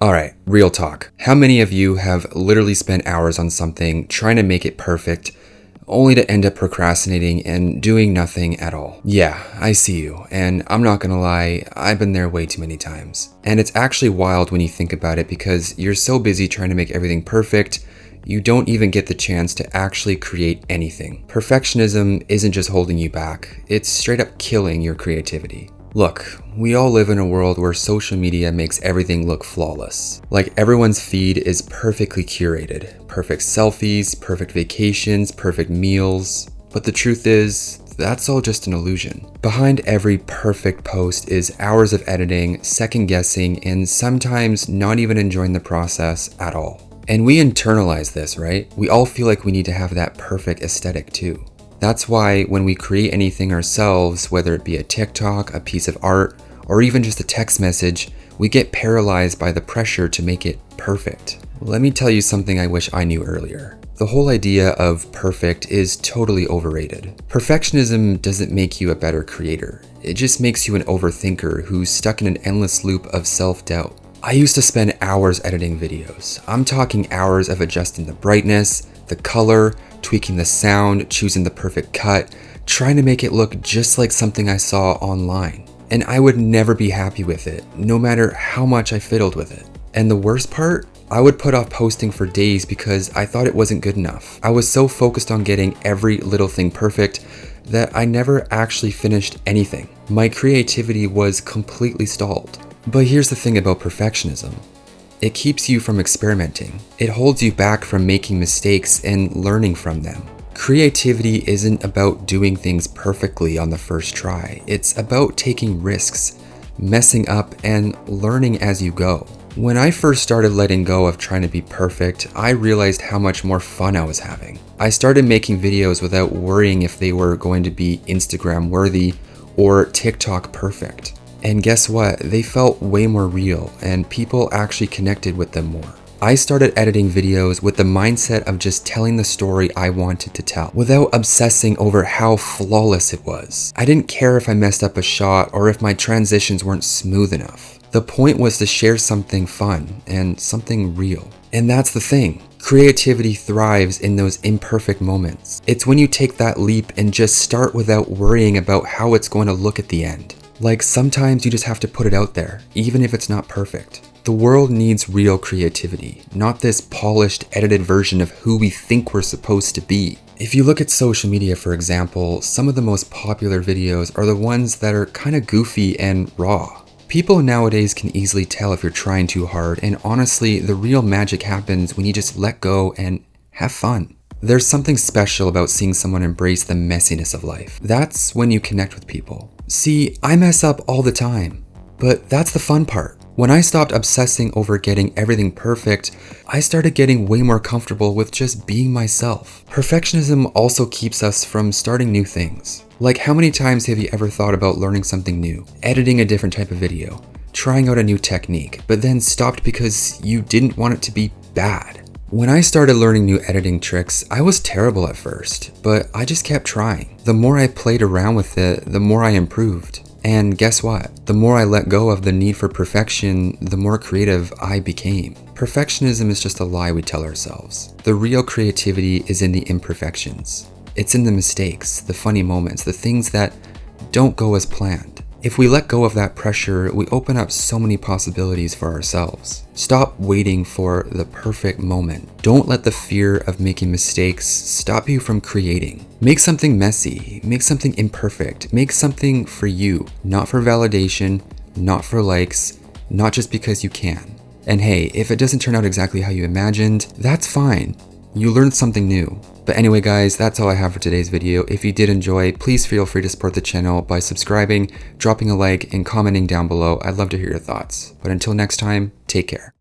Alright, real talk. How many of you have literally spent hours on something trying to make it perfect, only to end up procrastinating and doing nothing at all? Yeah, I see you, and I'm not gonna lie, I've been there way too many times. And it's actually wild when you think about it because you're so busy trying to make everything perfect, you don't even get the chance to actually create anything. Perfectionism isn't just holding you back, it's straight up killing your creativity. Look, we all live in a world where social media makes everything look flawless. Like everyone's feed is perfectly curated. Perfect selfies, perfect vacations, perfect meals. But the truth is, that's all just an illusion. Behind every perfect post is hours of editing, second guessing, and sometimes not even enjoying the process at all. And we internalize this, right? We all feel like we need to have that perfect aesthetic too. That's why when we create anything ourselves, whether it be a TikTok, a piece of art, or even just a text message, we get paralyzed by the pressure to make it perfect. Let me tell you something I wish I knew earlier. The whole idea of perfect is totally overrated. Perfectionism doesn't make you a better creator. It just makes you an overthinker who's stuck in an endless loop of self-doubt. I used to spend hours editing videos. I'm talking hours of adjusting the brightness, the color, tweaking the sound, choosing the perfect cut, trying to make it look just like something I saw online. And I would never be happy with it, no matter how much I fiddled with it. And the worst part? I would put off posting for days because I thought it wasn't good enough. I was so focused on getting every little thing perfect that I never actually finished anything. My creativity was completely stalled. But here's the thing about perfectionism. It keeps you from experimenting. It holds you back from making mistakes and learning from them. Creativity isn't about doing things perfectly on the first try. It's about taking risks, messing up, and learning as you go. When I first started letting go of trying to be perfect, I realized how much more fun I was having. I started making videos without worrying if they were going to be Instagram worthy or TikTok perfect. And guess what? They felt way more real and people actually connected with them more. I started editing videos with the mindset of just telling the story I wanted to tell, without obsessing over how flawless it was. I didn't care if I messed up a shot or if my transitions weren't smooth enough. The point was to share something fun and something real. And that's the thing. Creativity thrives in those imperfect moments. It's when you take that leap and just start without worrying about how it's going to look at the end. Like sometimes you just have to put it out there, even if it's not perfect. The world needs real creativity, not this polished, edited version of who we think we're supposed to be. If you look at social media, for example, some of the most popular videos are the ones that are kind of goofy and raw. People nowadays can easily tell if you're trying too hard, and honestly, the real magic happens when you just let go and have fun. There's something special about seeing someone embrace the messiness of life. That's when you connect with people. See, I mess up all the time, but that's the fun part. When I stopped obsessing over getting everything perfect, I started getting way more comfortable with just being myself. Perfectionism also keeps us from starting new things. Like how many times have you ever thought about learning something new, editing a different type of video, trying out a new technique, but then stopped because you didn't want it to be bad? When I started learning new editing tricks, I was terrible at first, but I just kept trying. The more I played around with it, the more I improved. And guess what? The more I let go of the need for perfection, the more creative I became. Perfectionism is just a lie we tell ourselves. The real creativity is in the imperfections. It's in the mistakes, the funny moments, the things that don't go as planned. If we let go of that pressure, we open up so many possibilities for ourselves. Stop waiting for the perfect moment. Don't let the fear of making mistakes stop you from creating. Make something messy, make something imperfect, make something for you, not for validation, not for likes, not just because you can. And hey, if it doesn't turn out exactly how you imagined, that's fine. You learned something new. But anyway guys, that's all I have for today's video. If you did enjoy, please feel free to support the channel by subscribing, dropping a like, and commenting down below. I'd love to hear your thoughts. But until next time, take care.